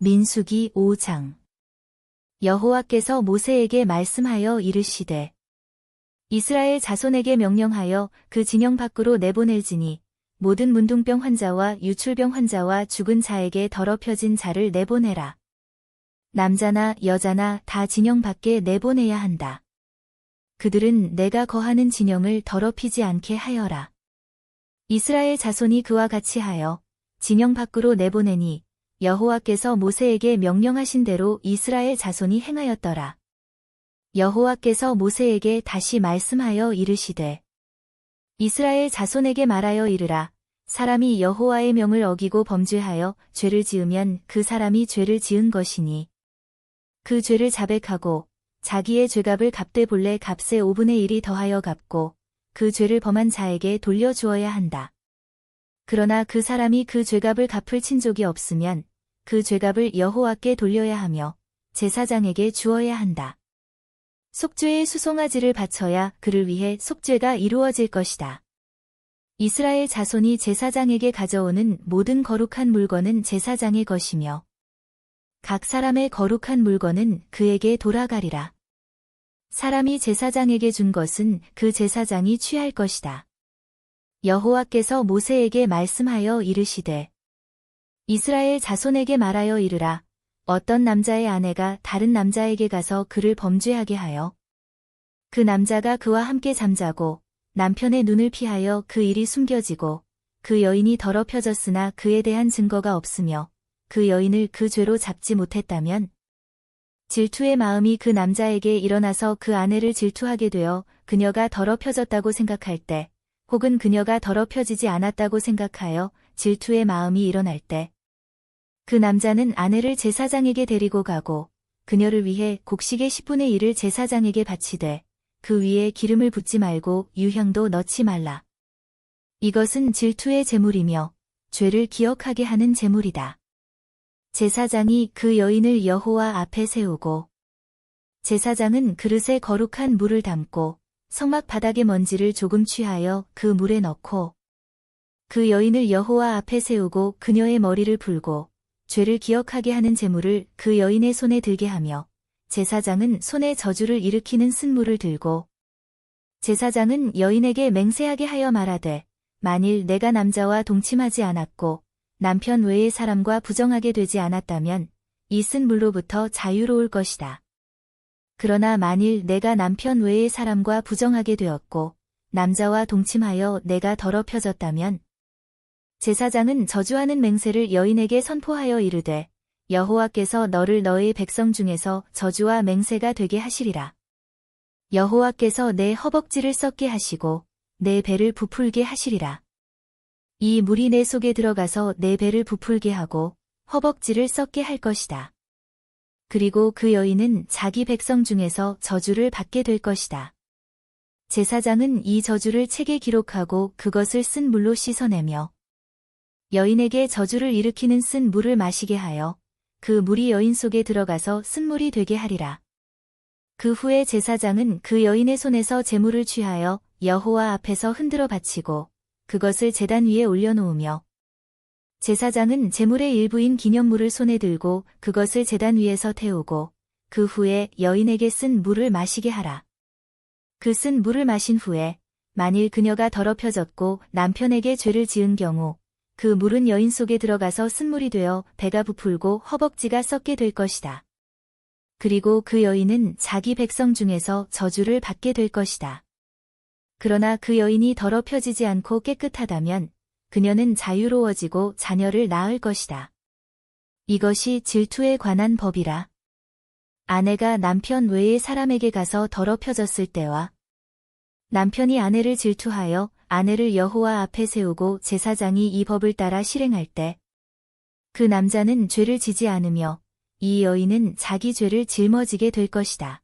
민수기 5장. 여호와께서 모세에게 말씀하여 이르시되 이스라엘 자손에게 명령하여 그 진영 밖으로 내보낼지니 모든 문둥병 환자와 유출병 환자와 죽은 자에게 더럽혀진 자를 내보내라. 남자나 여자나 다 진영 밖에 내보내야 한다. 그들은 내가 거하는 진영을 더럽히지 않게 하여라. 이스라엘 자손이 그와 같이 하여 진영 밖으로 내보내니 여호와께서 모세에게 명령하신 대로 이스라엘 자손이 행하였더라. 여호와께서 모세에게 다시 말씀하여 이르시되 이스라엘 자손에게 말하여 이르라. 사람이 여호와의 명을 어기고 범죄하여 죄를 지으면 그 사람이 죄를 지은 것이니 그 죄를 자백하고 자기의 죄값을 갚되 본래 값의 5분의 1이 더하여 갚고 그 죄를 범한 자에게 돌려주어야 한다. 그러나 그 사람이 그 죄값을 갚을 친족이 없으면 그 죄값을 여호와께 돌려야 하며 제사장에게 주어야 한다. 속죄의 수송아지를 바쳐야 그를 위해 속죄가 이루어질 것이다. 이스라엘 자손이 제사장에게 가져오는 모든 거룩한 물건은 제사장의 것이며 각 사람의 거룩한 물건은 그에게 돌아가리라. 사람이 제사장에게 준 것은 그 제사장이 취할 것이다. 여호와께서 모세에게 말씀하여 이르시되 이스라엘 자손에게 말하여 이르라. 어떤 남자의 아내가 다른 남자에게 가서 그를 범죄하게 하여 그 남자가 그와 함께 잠자고 남편의 눈을 피하여 그 일이 숨겨지고 그 여인이 더럽혀졌으나 그에 대한 증거가 없으며 그 여인을 그 죄로 잡지 못했다면 질투의 마음이 그 남자에게 일어나서 그 아내를 질투하게 되어 그녀가 더럽혀졌다고 생각할 때 혹은 그녀가 더럽혀지지 않았다고 생각하여 질투의 마음이 일어날 때 그 남자는 아내를 제사장에게 데리고 가고 그녀를 위해 곡식의 10분의 1을 제사장에게 바치되 그 위에 기름을 붓지 말고 유향도 넣지 말라. 이것은 질투의 제물이며 죄를 기억하게 하는 제물이다. 제사장이 그 여인을 여호와 앞에 세우고 제사장은 그릇에 거룩한 물을 담고 성막 바닥의 먼지를 조금 취하여 그 물에 넣고 그 여인을 여호와 앞에 세우고 그녀의 머리를 풀고 죄를 기억하게 하는 제물을 그 여인의 손에 들게 하며 제사장은 손에 저주를 일으키는 쓴물을 들고 제사장은 여인에게 맹세하게 하여 말하되 만일 내가 남자와 동침하지 않았고 남편 외의 사람과 부정하게 되지 않았다면 이 쓴물로부터 자유로울 것이다. 그러나 만일 내가 남편 외의 사람과 부정하게 되었고 남자와 동침하여 내가 더럽혀졌다면 제사장은 저주하는 맹세를 여인에게 선포하여 이르되 여호와께서 너를 너의 백성 중에서 저주와 맹세가 되게 하시리라. 여호와께서 내 허벅지를 썩게 하시고 내 배를 부풀게 하시리라. 이 물이 내 속에 들어가서 내 배를 부풀게 하고 허벅지를 썩게 할 것이다. 그리고 그 여인은 자기 백성 중에서 저주를 받게 될 것이다. 제사장은 이 저주를 책에 기록하고 그것을 쓴 물로 씻어내며 여인에게 저주를 일으키는 쓴 물을 마시게 하여 그 물이 여인 속에 들어가서 쓴물이 되게 하리라. 그 후에 제사장은 그 여인의 손에서 제물을 취하여 여호와 앞에서 흔들어 바치고 그것을 제단 위에 올려놓으며 제사장은 제물의 일부인 기념물을 손에 들고 그것을 제단 위에서 태우고 그 후에 여인에게 쓴 물을 마시게 하라. 그 쓴 물을 마신 후에 만일 그녀가 더럽혀졌고 남편에게 죄를 지은 경우 그 물은 여인 속에 들어가서 쓴물이 되어 배가 부풀고 허벅지가 썩게 될 것이다. 그리고 그 여인은 자기 백성 중에서 저주를 받게 될 것이다. 그러나 그 여인이 더럽혀지지 않고 깨끗하다면 그녀는 자유로워지고 자녀를 낳을 것이다. 이것이 질투에 관한 법이라. 아내가 남편 외의 사람에게 가서 더럽혀졌을 때와 남편이 아내를 질투하여 아내를 여호와 앞에 세우고 제사장이 이 법을 따라 실행할 때 그 남자는 죄를 지지 않으며 이 여인은 자기 죄를 짊어지게 될 것이다.